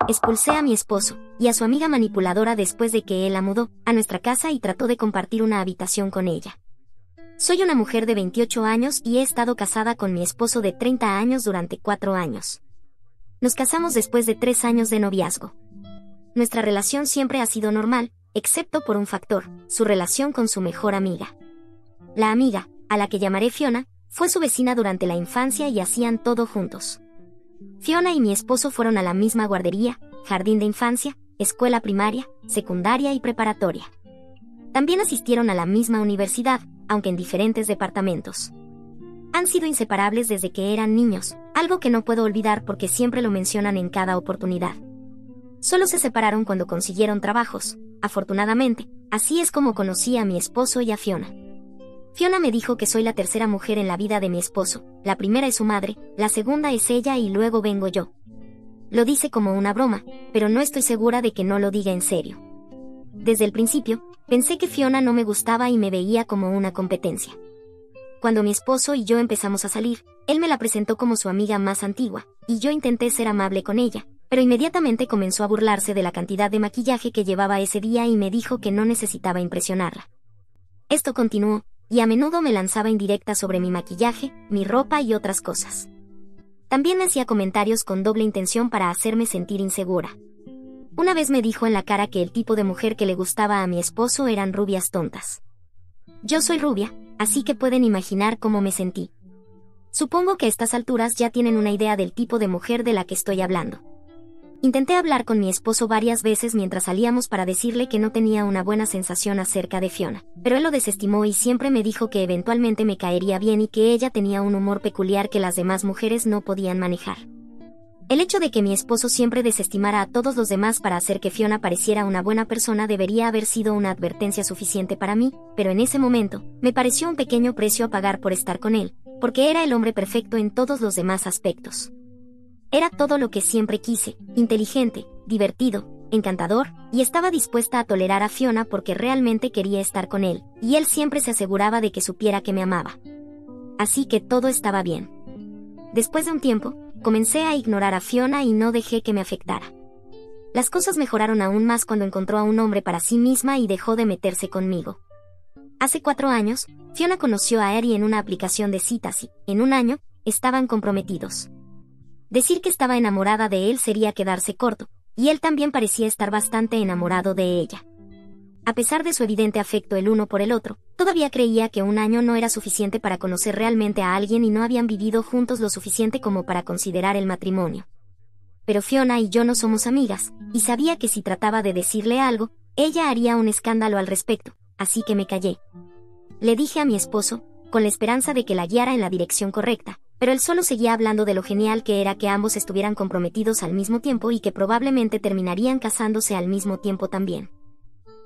Expulsé a mi esposo y a su amiga manipuladora después de que él la mudó a nuestra casa y trató de compartir una habitación con ella. Soy una mujer de 28 años y he estado casada con mi esposo de 30 años durante 4 años. Nos casamos después de 3 años de noviazgo. Nuestra relación siempre ha sido normal, excepto por un factor, su relación con su mejor amiga. La amiga, a la que llamaré Fiona, fue su vecina durante la infancia y hacían todo juntos. Fiona y mi esposo fueron a la misma guardería, jardín de infancia, escuela primaria, secundaria y preparatoria. También asistieron a la misma universidad, aunque en diferentes departamentos. Han sido inseparables desde que eran niños, algo que no puedo olvidar porque siempre lo mencionan en cada oportunidad. Solo se separaron cuando consiguieron trabajos, afortunadamente, así es como conocí a mi esposo y a Fiona. Fiona me dijo que soy la tercera mujer en la vida de mi esposo, la primera es su madre, la segunda es ella y luego vengo yo. Lo dice como una broma, pero no estoy segura de que no lo diga en serio. Desde el principio, pensé que Fiona no me gustaba y me veía como una competencia. Cuando mi esposo y yo empezamos a salir, él me la presentó como su amiga más antigua, y yo intenté ser amable con ella, pero inmediatamente comenzó a burlarse de la cantidad de maquillaje que llevaba ese día y me dijo que no necesitaba impresionarla. Esto continuó, y a menudo me lanzaba indirectas sobre mi maquillaje, mi ropa y otras cosas. También me hacía comentarios con doble intención para hacerme sentir insegura. Una vez me dijo en la cara que el tipo de mujer que le gustaba a mi esposo eran rubias tontas. Yo soy rubia, así que pueden imaginar cómo me sentí. Supongo que a estas alturas ya tienen una idea del tipo de mujer de la que estoy hablando. Intenté hablar con mi esposo varias veces mientras salíamos para decirle que no tenía una buena sensación acerca de Fiona, pero él lo desestimó y siempre me dijo que eventualmente me caería bien y que ella tenía un humor peculiar que las demás mujeres no podían manejar. El hecho de que mi esposo siempre desestimara a todos los demás para hacer que Fiona pareciera una buena persona debería haber sido una advertencia suficiente para mí, pero en ese momento, me pareció un pequeño precio a pagar por estar con él, porque era el hombre perfecto en todos los demás aspectos. Era todo lo que siempre quise, inteligente, divertido, encantador, y estaba dispuesta a tolerar a Fiona porque realmente quería estar con él, y él siempre se aseguraba de que supiera que me amaba. Así que todo estaba bien. Después de un tiempo, comencé a ignorar a Fiona y no dejé que me afectara. Las cosas mejoraron aún más cuando encontró a un hombre para sí misma y dejó de meterse conmigo. Hace 4 años, Fiona conoció a Eri en una aplicación de citas y, en un año, estaban comprometidos. Decir que estaba enamorada de él sería quedarse corto, y él también parecía estar bastante enamorado de ella. A pesar de su evidente afecto el uno por el otro, todavía creía que un año no era suficiente para conocer realmente a alguien y no habían vivido juntos lo suficiente como para considerar el matrimonio. Pero Fiona y yo no somos amigas, y sabía que si trataba de decirle algo, ella haría un escándalo al respecto, así que me callé. Le dije a mi esposo, con la esperanza de que la guiara en la dirección correcta, pero él solo seguía hablando de lo genial que era que ambos estuvieran comprometidos al mismo tiempo y que probablemente terminarían casándose al mismo tiempo también.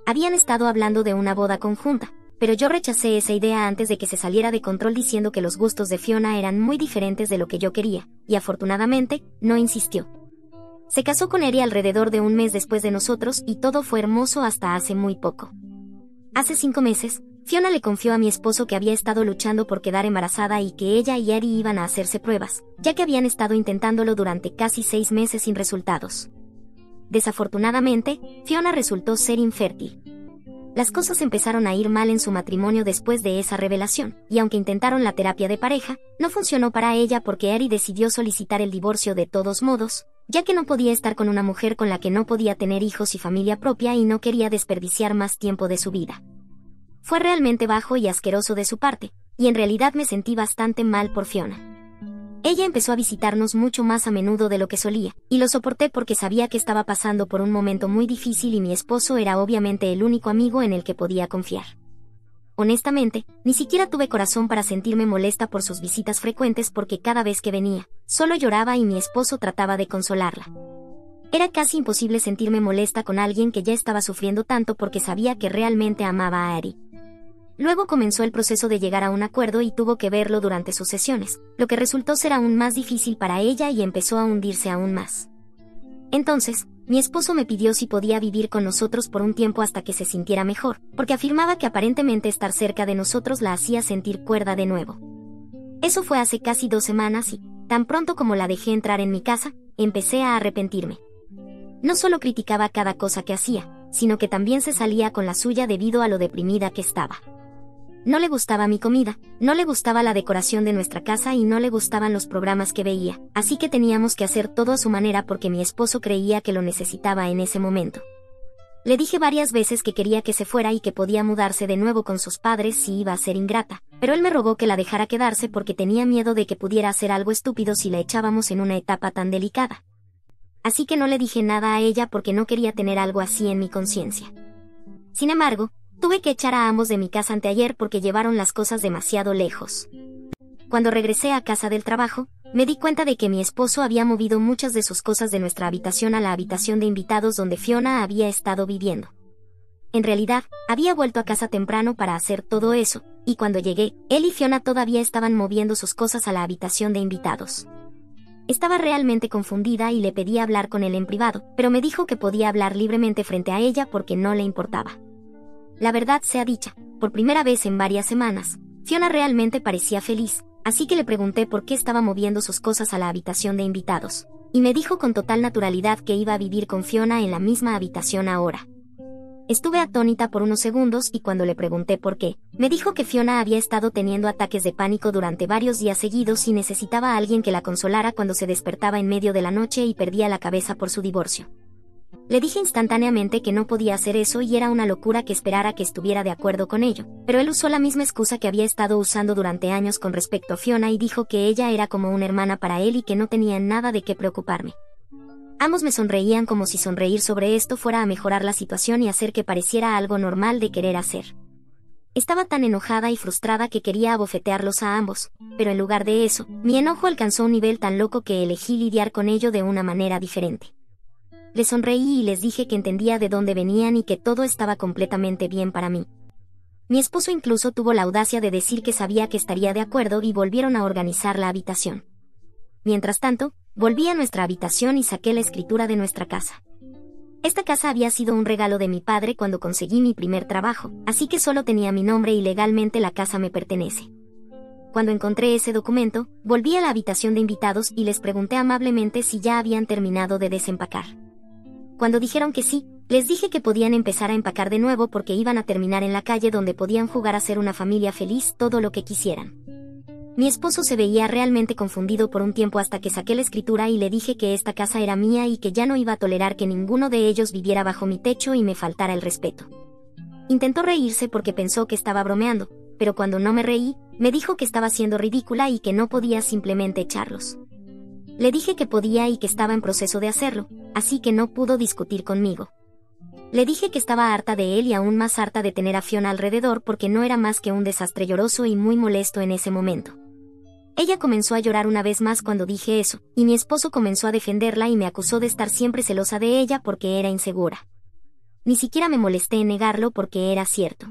Habían estado hablando de una boda conjunta, pero yo rechacé esa idea antes de que se saliera de control diciendo que los gustos de Fiona eran muy diferentes de lo que yo quería, y afortunadamente, no insistió. Se casó con Eri alrededor de un mes después de nosotros y todo fue hermoso hasta hace muy poco. Hace 5 meses, Fiona le confió a mi esposo que había estado luchando por quedar embarazada y que ella y Eri iban a hacerse pruebas, ya que habían estado intentándolo durante casi 6 meses sin resultados. Desafortunadamente, Fiona resultó ser infértil. Las cosas empezaron a ir mal en su matrimonio después de esa revelación, y aunque intentaron la terapia de pareja, no funcionó para ella porque Eri decidió solicitar el divorcio de todos modos, ya que no podía estar con una mujer con la que no podía tener hijos y familia propia y no quería desperdiciar más tiempo de su vida. Fue realmente bajo y asqueroso de su parte, y en realidad me sentí bastante mal por Fiona. Ella empezó a visitarnos mucho más a menudo de lo que solía, y lo soporté porque sabía que estaba pasando por un momento muy difícil y mi esposo era obviamente el único amigo en el que podía confiar. Honestamente, ni siquiera tuve corazón para sentirme molesta por sus visitas frecuentes porque cada vez que venía, solo lloraba y mi esposo trataba de consolarla. Era casi imposible sentirme molesta con alguien que ya estaba sufriendo tanto porque sabía que realmente amaba a Eri. Luego comenzó el proceso de llegar a un acuerdo y tuvo que verlo durante sus sesiones, lo que resultó ser aún más difícil para ella y empezó a hundirse aún más. Entonces, mi esposo me pidió si podía vivir con nosotros por un tiempo hasta que se sintiera mejor, porque afirmaba que aparentemente estar cerca de nosotros la hacía sentir cuerda de nuevo. Eso fue hace casi 2 semanas y, tan pronto como la dejé entrar en mi casa, empecé a arrepentirme. No solo criticaba cada cosa que hacía, sino que también se salía con la suya debido a lo deprimida que estaba. No le gustaba mi comida, no le gustaba la decoración de nuestra casa y no le gustaban los programas que veía, así que teníamos que hacer todo a su manera porque mi esposo creía que lo necesitaba en ese momento. Le dije varias veces que quería que se fuera y que podía mudarse de nuevo con sus padres si iba a ser ingrata, pero él me rogó que la dejara quedarse porque tenía miedo de que pudiera hacer algo estúpido si la echábamos en una etapa tan delicada. Así que no le dije nada a ella porque no quería tener algo así en mi conciencia. Sin embargo, tuve que echar a ambos de mi casa anteayer porque llevaron las cosas demasiado lejos. Cuando regresé a casa del trabajo, me di cuenta de que mi esposo había movido muchas de sus cosas de nuestra habitación a la habitación de invitados donde Fiona había estado viviendo. En realidad, había vuelto a casa temprano para hacer todo eso, y cuando llegué, él y Fiona todavía estaban moviendo sus cosas a la habitación de invitados. Estaba realmente confundida y le pedí hablar con él en privado, pero me dijo que podía hablar libremente frente a ella porque no le importaba. La verdad sea dicha, por primera vez en varias semanas, Fiona realmente parecía feliz, así que le pregunté por qué estaba moviendo sus cosas a la habitación de invitados, y me dijo con total naturalidad que iba a vivir con Fiona en la misma habitación ahora. Estuve atónita por unos segundos y cuando le pregunté por qué, me dijo que Fiona había estado teniendo ataques de pánico durante varios días seguidos y necesitaba a alguien que la consolara cuando se despertaba en medio de la noche y perdía la cabeza por su divorcio. Le dije instantáneamente que no podía hacer eso y era una locura que esperara que estuviera de acuerdo con ello, pero él usó la misma excusa que había estado usando durante años con respecto a Fiona y dijo que ella era como una hermana para él y que no tenía nada de qué preocuparme. Ambos me sonreían como si sonreír sobre esto fuera a mejorar la situación y hacer que pareciera algo normal de querer hacer. Estaba tan enojada y frustrada que quería abofetearlos a ambos, pero en lugar de eso, mi enojo alcanzó un nivel tan loco que elegí lidiar con ello de una manera diferente. Les sonreí y les dije que entendía de dónde venían y que todo estaba completamente bien para mí. Mi esposo incluso tuvo la audacia de decir que sabía que estaría de acuerdo y volvieron a organizar la habitación. Mientras tanto, volví a nuestra habitación y saqué la escritura de nuestra casa. Esta casa había sido un regalo de mi padre cuando conseguí mi primer trabajo, así que solo tenía mi nombre y legalmente la casa me pertenece. Cuando encontré ese documento, volví a la habitación de invitados y les pregunté amablemente si ya habían terminado de desempacar. Cuando dijeron que sí, les dije que podían empezar a empacar de nuevo porque iban a terminar en la calle donde podían jugar a ser una familia feliz todo lo que quisieran. Mi esposo se veía realmente confundido por un tiempo hasta que saqué la escritura y le dije que esta casa era mía y que ya no iba a tolerar que ninguno de ellos viviera bajo mi techo y me faltara el respeto. Intentó reírse porque pensó que estaba bromeando, pero cuando no me reí, me dijo que estaba siendo ridícula y que no podía simplemente echarlos. Le dije que podía y que estaba en proceso de hacerlo, así que no pudo discutir conmigo. Le dije que estaba harta de él y aún más harta de tener a Fiona alrededor porque no era más que un desastre lloroso y muy molesto en ese momento. Ella comenzó a llorar una vez más cuando dije eso, y mi esposo comenzó a defenderla y me acusó de estar siempre celosa de ella porque era insegura. Ni siquiera me molesté en negarlo porque era cierto.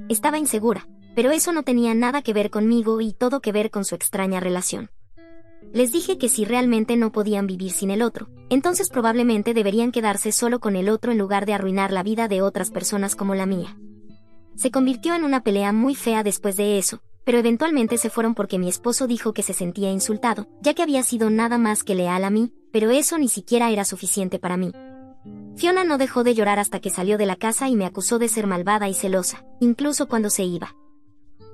Estaba insegura, pero eso no tenía nada que ver conmigo y todo que ver con su extraña relación. Les dije que si realmente no podían vivir sin el otro, entonces probablemente deberían quedarse solo con el otro en lugar de arruinar la vida de otras personas como la mía. Se convirtió en una pelea muy fea después de eso, pero eventualmente se fueron porque mi esposo dijo que se sentía insultado, ya que había sido nada más que leal a mí, pero eso ni siquiera era suficiente para mí. Fiona no dejó de llorar hasta que salió de la casa y me acusó de ser malvada y celosa, incluso cuando se iba.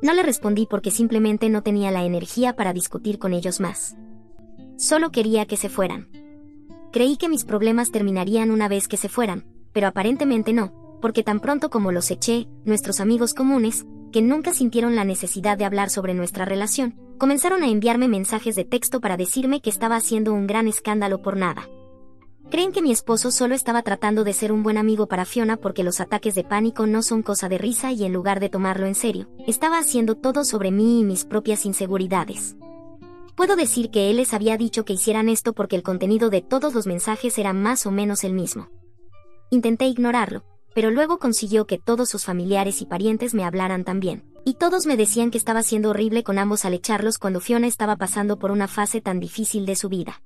No le respondí porque simplemente no tenía la energía para discutir con ellos más. Solo quería que se fueran. Creí que mis problemas terminarían una vez que se fueran, pero aparentemente no, porque tan pronto como los eché, nuestros amigos comunes, que nunca sintieron la necesidad de hablar sobre nuestra relación, comenzaron a enviarme mensajes de texto para decirme que estaba haciendo un gran escándalo por nada. Creen que mi esposo solo estaba tratando de ser un buen amigo para Fiona porque los ataques de pánico no son cosa de risa y en lugar de tomarlo en serio, estaba haciendo todo sobre mí y mis propias inseguridades. Puedo decir que él les había dicho que hicieran esto porque el contenido de todos los mensajes era más o menos el mismo. Intenté ignorarlo, pero luego consiguió que todos sus familiares y parientes me hablaran también, y todos me decían que estaba siendo horrible con ambos al echarlos cuando Fiona estaba pasando por una fase tan difícil de su vida.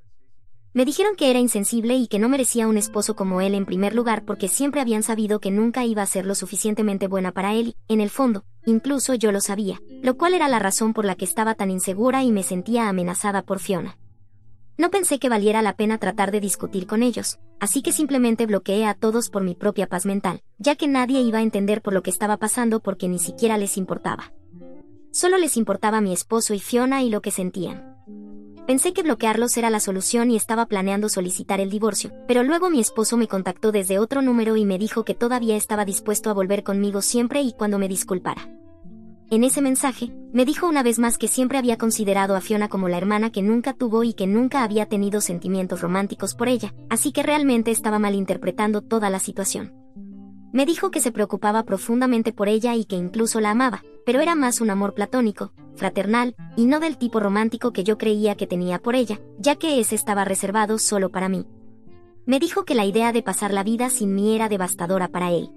Me dijeron que era insensible y que no merecía un esposo como él en primer lugar porque siempre habían sabido que nunca iba a ser lo suficientemente buena para él y, en el fondo, incluso yo lo sabía, lo cual era la razón por la que estaba tan insegura y me sentía amenazada por Fiona. No pensé que valiera la pena tratar de discutir con ellos, así que simplemente bloqueé a todos por mi propia paz mental, ya que nadie iba a entender por lo que estaba pasando porque ni siquiera les importaba. Solo les importaba mi esposo y Fiona y lo que sentían. Pensé que bloquearlos era la solución y estaba planeando solicitar el divorcio, pero luego mi esposo me contactó desde otro número y me dijo que todavía estaba dispuesto a volver conmigo siempre y cuando me disculpara. En ese mensaje, me dijo una vez más que siempre había considerado a Fiona como la hermana que nunca tuvo y que nunca había tenido sentimientos románticos por ella, así que realmente estaba malinterpretando toda la situación. Me dijo que se preocupaba profundamente por ella y que incluso la amaba, pero era más un amor platónico, fraternal, y no del tipo romántico que yo creía que tenía por ella, ya que ese estaba reservado solo para mí. Me dijo que la idea de pasar la vida sin mí era devastadora para él.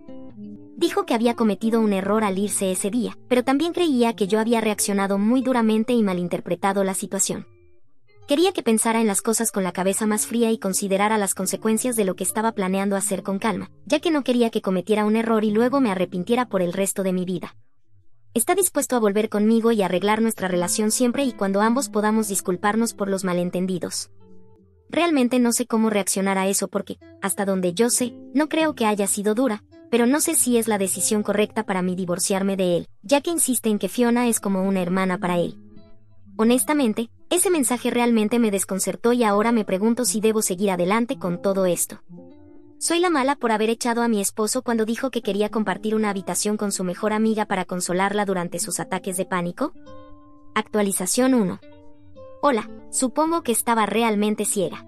Dijo que había cometido un error al irse ese día, pero también creía que yo había reaccionado muy duramente y malinterpretado la situación. Quería que pensara en las cosas con la cabeza más fría y considerara las consecuencias de lo que estaba planeando hacer con calma, ya que no quería que cometiera un error y luego me arrepintiera por el resto de mi vida. Está dispuesto a volver conmigo y arreglar nuestra relación siempre y cuando ambos podamos disculparnos por los malentendidos. Realmente no sé cómo reaccionar a eso porque, hasta donde yo sé, no creo que haya sido dura, pero no sé si es la decisión correcta para mí divorciarme de él, ya que insiste en que Fiona es como una hermana para él. Honestamente, ese mensaje realmente me desconcertó y ahora me pregunto si debo seguir adelante con todo esto. ¿Soy la mala por haber echado a mi esposo cuando dijo que quería compartir una habitación con su mejor amiga para consolarla durante sus ataques de pánico? Actualización 1. Hola, supongo que estaba realmente ciega.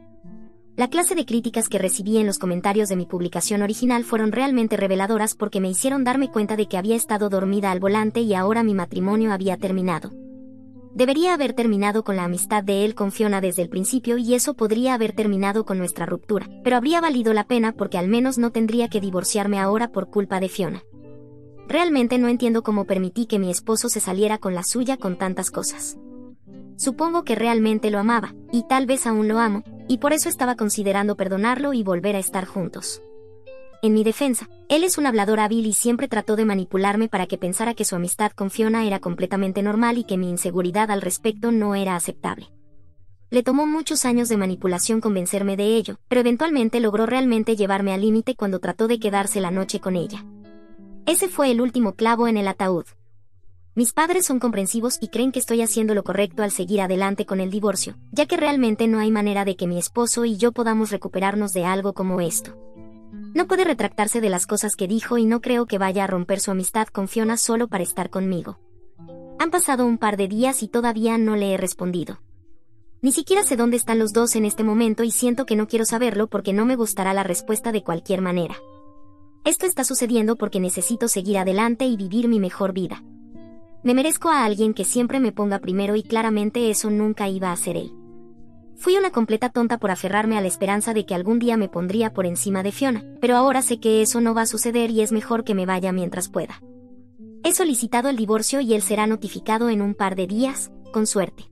La clase de críticas que recibí en los comentarios de mi publicación original fueron realmente reveladoras porque me hicieron darme cuenta de que había estado dormida al volante y ahora mi matrimonio había terminado. Debería haber terminado con la amistad de él con Fiona desde el principio y eso podría haber terminado con nuestra ruptura, pero habría valido la pena porque al menos no tendría que divorciarme ahora por culpa de Fiona. Realmente no entiendo cómo permití que mi esposo se saliera con la suya con tantas cosas. Supongo que realmente lo amaba, y tal vez aún lo amo, y por eso estaba considerando perdonarlo y volver a estar juntos. En mi defensa, él es un hablador hábil y siempre trató de manipularme para que pensara que su amistad con Fiona era completamente normal y que mi inseguridad al respecto no era aceptable. Le tomó muchos años de manipulación convencerme de ello, pero eventualmente logró realmente llevarme al límite cuando trató de quedarse la noche con ella. Ese fue el último clavo en el ataúd. Mis padres son comprensivos y creen que estoy haciendo lo correcto al seguir adelante con el divorcio, ya que realmente no hay manera de que mi esposo y yo podamos recuperarnos de algo como esto. No puede retractarse de las cosas que dijo y no creo que vaya a romper su amistad con Fiona solo para estar conmigo. Han pasado un par de días y todavía no le he respondido. Ni siquiera sé dónde están los dos en este momento y siento que no quiero saberlo porque no me gustará la respuesta de cualquier manera. Esto está sucediendo porque necesito seguir adelante y vivir mi mejor vida. Me merezco a alguien que siempre me ponga primero y claramente eso nunca iba a ser él. Fui una completa tonta por aferrarme a la esperanza de que algún día me pondría por encima de Fiona, pero ahora sé que eso no va a suceder y es mejor que me vaya mientras pueda. He solicitado el divorcio y él será notificado en un par de días, con suerte.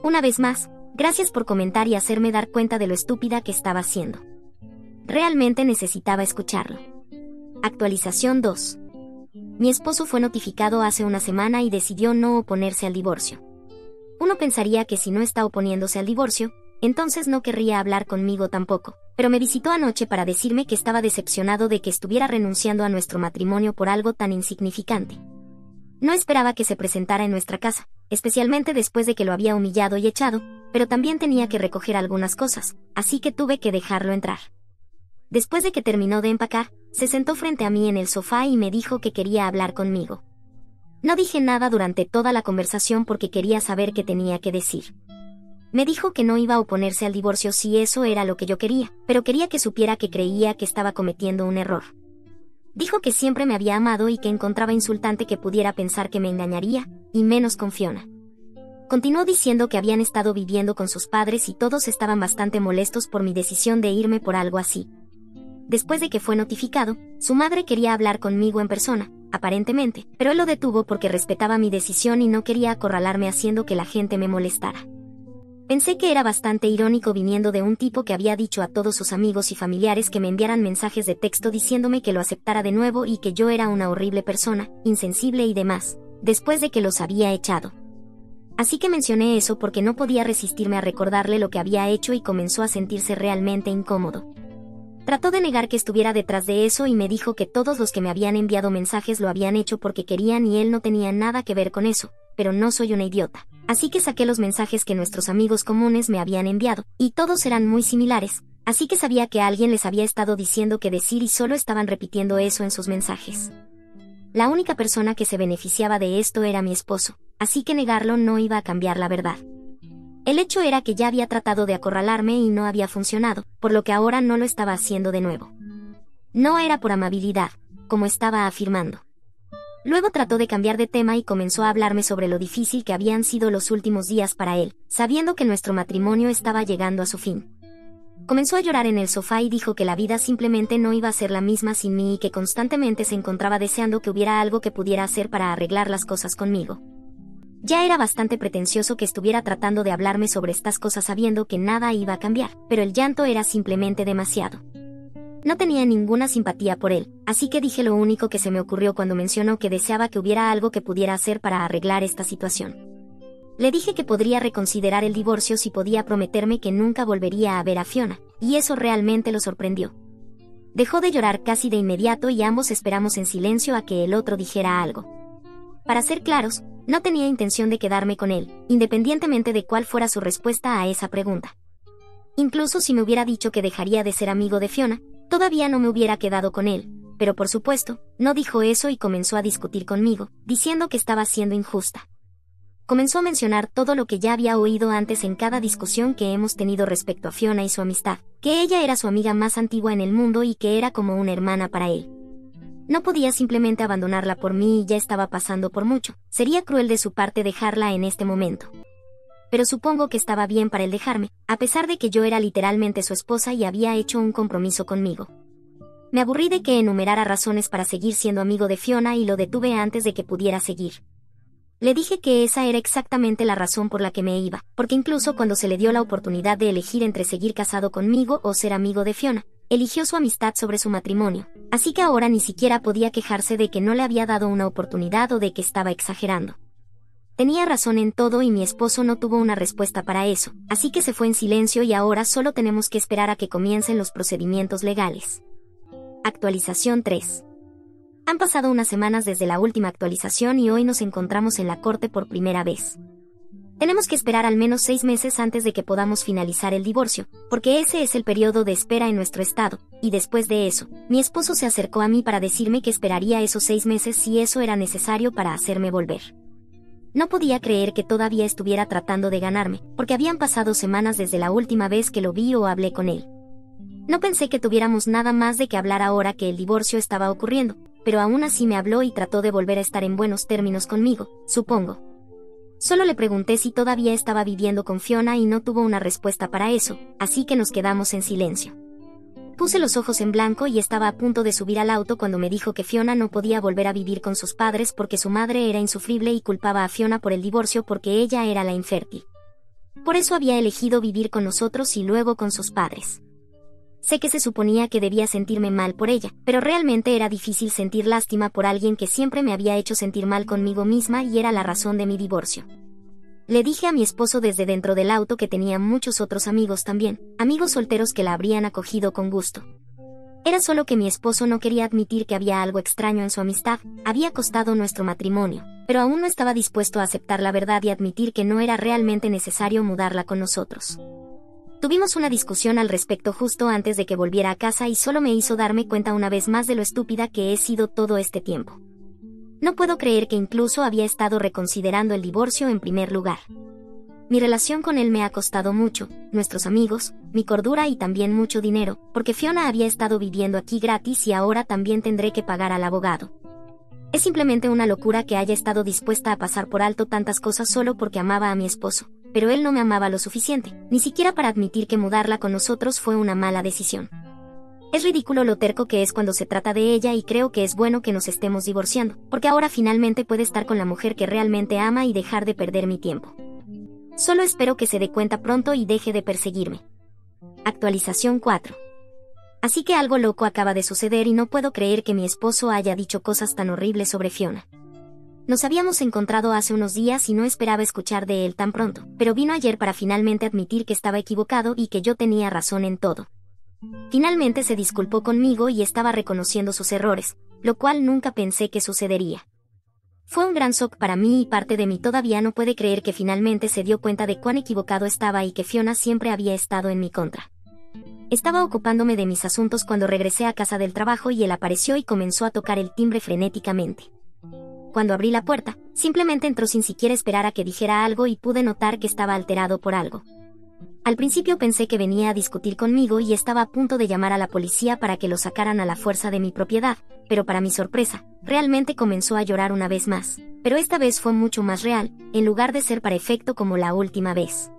Una vez más, gracias por comentar y hacerme dar cuenta de lo estúpida que estaba haciendo. Realmente necesitaba escucharlo. Actualización 2. Mi esposo fue notificado hace una semana y decidió no oponerse al divorcio. Uno pensaría que si no está oponiéndose al divorcio, entonces no querría hablar conmigo tampoco, pero me visitó anoche para decirme que estaba decepcionado de que estuviera renunciando a nuestro matrimonio por algo tan insignificante. No esperaba que se presentara en nuestra casa, especialmente después de que lo había humillado y echado, pero también tenía que recoger algunas cosas, así que tuve que dejarlo entrar. Después de que terminó de empacar, se sentó frente a mí en el sofá y me dijo que quería hablar conmigo. No dije nada durante toda la conversación porque quería saber qué tenía que decir. Me dijo que no iba a oponerse al divorcio si eso era lo que yo quería, pero quería que supiera que creía que estaba cometiendo un error. Dijo que siempre me había amado y que encontraba insultante que pudiera pensar que me engañaría, y menos con Fiona. Continuó diciendo que habían estado viviendo con sus padres y todos estaban bastante molestos por mi decisión de irme por algo así. Después de que fue notificado, su madre quería hablar conmigo en persona, aparentemente, pero él lo detuvo porque respetaba mi decisión y no quería acorralarme haciendo que la gente me molestara. Pensé que era bastante irónico viniendo de un tipo que había dicho a todos sus amigos y familiares que me enviaran mensajes de texto diciéndome que lo aceptara de nuevo y que yo era una horrible persona, insensible y demás, después de que los había echado. Así que mencioné eso porque no podía resistirme a recordarle lo que había hecho y comenzó a sentirse realmente incómodo. Trató de negar que estuviera detrás de eso y me dijo que todos los que me habían enviado mensajes lo habían hecho porque querían y él no tenía nada que ver con eso, pero no soy una idiota. Así que saqué los mensajes que nuestros amigos comunes me habían enviado, y todos eran muy similares, así que sabía que alguien les había estado diciendo qué decir y solo estaban repitiendo eso en sus mensajes. La única persona que se beneficiaba de esto era mi esposo, así que negarlo no iba a cambiar la verdad. El hecho era que ya había tratado de acorralarme y no había funcionado, por lo que ahora no lo estaba haciendo de nuevo. No era por amabilidad, como estaba afirmando. Luego trató de cambiar de tema y comenzó a hablarme sobre lo difícil que habían sido los últimos días para él, sabiendo que nuestro matrimonio estaba llegando a su fin. Comenzó a llorar en el sofá y dijo que la vida simplemente no iba a ser la misma sin mí y que constantemente se encontraba deseando que hubiera algo que pudiera hacer para arreglar las cosas conmigo. Ya era bastante pretencioso que estuviera tratando de hablarme sobre estas cosas sabiendo que nada iba a cambiar, pero el llanto era simplemente demasiado. No tenía ninguna simpatía por él, así que dije lo único que se me ocurrió cuando mencionó que deseaba que hubiera algo que pudiera hacer para arreglar esta situación. Le dije que podría reconsiderar el divorcio si podía prometerme que nunca volvería a ver a Fiona, y eso realmente lo sorprendió. Dejó de llorar casi de inmediato y ambos esperamos en silencio a que el otro dijera algo. Para ser claros, no tenía intención de quedarme con él, independientemente de cuál fuera su respuesta a esa pregunta. Incluso si me hubiera dicho que dejaría de ser amigo de Fiona, todavía no me hubiera quedado con él, pero por supuesto, no dijo eso y comenzó a discutir conmigo, diciendo que estaba siendo injusta. Comenzó a mencionar todo lo que ya había oído antes en cada discusión que hemos tenido respecto a Fiona y su amistad, que ella era su amiga más antigua en el mundo y que era como una hermana para él. No podía simplemente abandonarla por mí y ya estaba pasando por mucho, sería cruel de su parte dejarla en este momento. Pero supongo que estaba bien para él dejarme, a pesar de que yo era literalmente su esposa y había hecho un compromiso conmigo. Me aburrí de que enumerara razones para seguir siendo amigo de Fiona y lo detuve antes de que pudiera seguir. Le dije que esa era exactamente la razón por la que me iba, porque incluso cuando se le dio la oportunidad de elegir entre seguir casado conmigo o ser amigo de Fiona, eligió su amistad sobre su matrimonio, así que ahora ni siquiera podía quejarse de que no le había dado una oportunidad o de que estaba exagerando. Tenía razón en todo y mi esposo no tuvo una respuesta para eso, así que se fue en silencio y ahora solo tenemos que esperar a que comiencen los procedimientos legales. Actualización 3. Han pasado unas semanas desde la última actualización y hoy nos encontramos en la corte por primera vez. Tenemos que esperar al menos 6 meses antes de que podamos finalizar el divorcio, porque ese es el periodo de espera en nuestro estado, y después de eso, mi esposo se acercó a mí para decirme que esperaría esos 6 meses si eso era necesario para hacerme volver. No podía creer que todavía estuviera tratando de ganarme, porque habían pasado semanas desde la última vez que lo vi o hablé con él. No pensé que tuviéramos nada más de qué hablar ahora que el divorcio estaba ocurriendo, pero aún así me habló y trató de volver a estar en buenos términos conmigo, supongo. Solo le pregunté si todavía estaba viviendo con Fiona y no tuvo una respuesta para eso, así que nos quedamos en silencio. Puse los ojos en blanco y estaba a punto de subir al auto cuando me dijo que Fiona no podía volver a vivir con sus padres porque su madre era insufrible y culpaba a Fiona por el divorcio porque ella era la infértil. Por eso había elegido vivir con nosotros y luego con sus padres. Sé que se suponía que debía sentirme mal por ella, pero realmente era difícil sentir lástima por alguien que siempre me había hecho sentir mal conmigo misma y era la razón de mi divorcio. Le dije a mi esposo desde dentro del auto que tenía muchos otros amigos también, amigos solteros que la habrían acogido con gusto. Era solo que mi esposo no quería admitir que había algo extraño en su amistad, había costado nuestro matrimonio, pero aún no estaba dispuesto a aceptar la verdad y admitir que no era realmente necesario mudarla con nosotros. Tuvimos una discusión al respecto justo antes de que volviera a casa y solo me hizo darme cuenta una vez más de lo estúpida que he sido todo este tiempo. No puedo creer que incluso había estado reconsiderando el divorcio en primer lugar. Mi relación con él me ha costado mucho, nuestros amigos, mi cordura y también mucho dinero, porque Fiona había estado viviendo aquí gratis y ahora también tendré que pagar al abogado. Es simplemente una locura que haya estado dispuesta a pasar por alto tantas cosas solo porque amaba a mi esposo. Pero él no me amaba lo suficiente, ni siquiera para admitir que mudarla con nosotros fue una mala decisión. Es ridículo lo terco que es cuando se trata de ella y creo que es bueno que nos estemos divorciando, porque ahora finalmente puede estar con la mujer que realmente ama y dejar de perder mi tiempo. Solo espero que se dé cuenta pronto y deje de perseguirme. Actualización 4. Así que algo loco acaba de suceder y no puedo creer que mi esposo haya dicho cosas tan horribles sobre Fiona. Nos habíamos encontrado hace unos días y no esperaba escuchar de él tan pronto, pero vino ayer para finalmente admitir que estaba equivocado y que yo tenía razón en todo. Finalmente se disculpó conmigo y estaba reconociendo sus errores, lo cual nunca pensé que sucedería. Fue un gran shock para mí y parte de mí todavía no puede creer que finalmente se dio cuenta de cuán equivocado estaba y que Fiona siempre había estado en mi contra. Estaba ocupándome de mis asuntos cuando regresé a casa del trabajo y él apareció y comenzó a tocar el timbre frenéticamente. Cuando abrí la puerta, simplemente entró sin siquiera esperar a que dijera algo y pude notar que estaba alterado por algo. Al principio pensé que venía a discutir conmigo y estaba a punto de llamar a la policía para que lo sacaran a la fuerza de mi propiedad, pero para mi sorpresa, realmente comenzó a llorar una vez más, pero esta vez fue mucho más real, en lugar de ser para efecto como la última vez.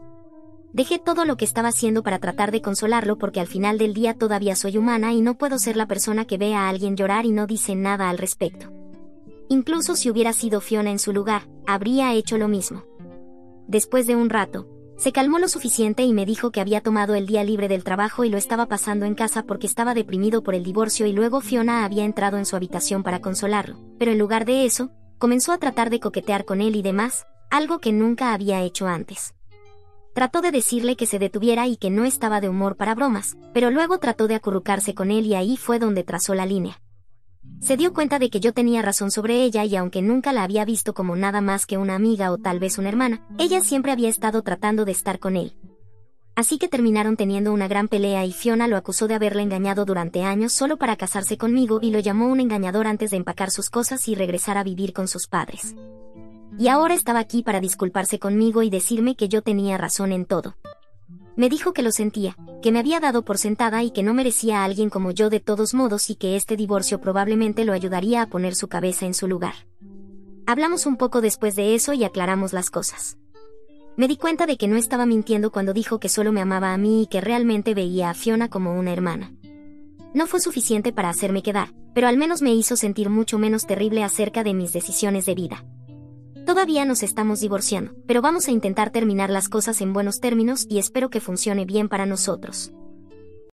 Dejé todo lo que estaba haciendo para tratar de consolarlo porque al final del día todavía soy humana y no puedo ser la persona que ve a alguien llorar y no dice nada al respecto. Incluso si hubiera sido Fiona en su lugar, habría hecho lo mismo. Después de un rato, se calmó lo suficiente y me dijo que había tomado el día libre del trabajo y lo estaba pasando en casa porque estaba deprimido por el divorcio y luego Fiona había entrado en su habitación para consolarlo, pero en lugar de eso, comenzó a tratar de coquetear con él y demás, algo que nunca había hecho antes. Trató de decirle que se detuviera y que no estaba de humor para bromas, pero luego trató de acurrucarse con él y ahí fue donde trazó la línea. Se dio cuenta de que yo tenía razón sobre ella y aunque nunca la había visto como nada más que una amiga o tal vez una hermana, ella siempre había estado tratando de estar con él. Así que terminaron teniendo una gran pelea y Fiona lo acusó de haberla engañado durante años solo para casarse conmigo y lo llamó un engañador antes de empacar sus cosas y regresar a vivir con sus padres. Y ahora estaba aquí para disculparse conmigo y decirme que yo tenía razón en todo. Me dijo que lo sentía, que me había dado por sentada y que no merecía a alguien como yo de todos modos y que este divorcio probablemente lo ayudaría a poner su cabeza en su lugar. Hablamos un poco después de eso y aclaramos las cosas. Me di cuenta de que no estaba mintiendo cuando dijo que solo me amaba a mí y que realmente veía a Fiona como una hermana. No fue suficiente para hacerme quedar, pero al menos me hizo sentir mucho menos terrible acerca de mis decisiones de vida. Todavía nos estamos divorciando, pero vamos a intentar terminar las cosas en buenos términos y espero que funcione bien para nosotros.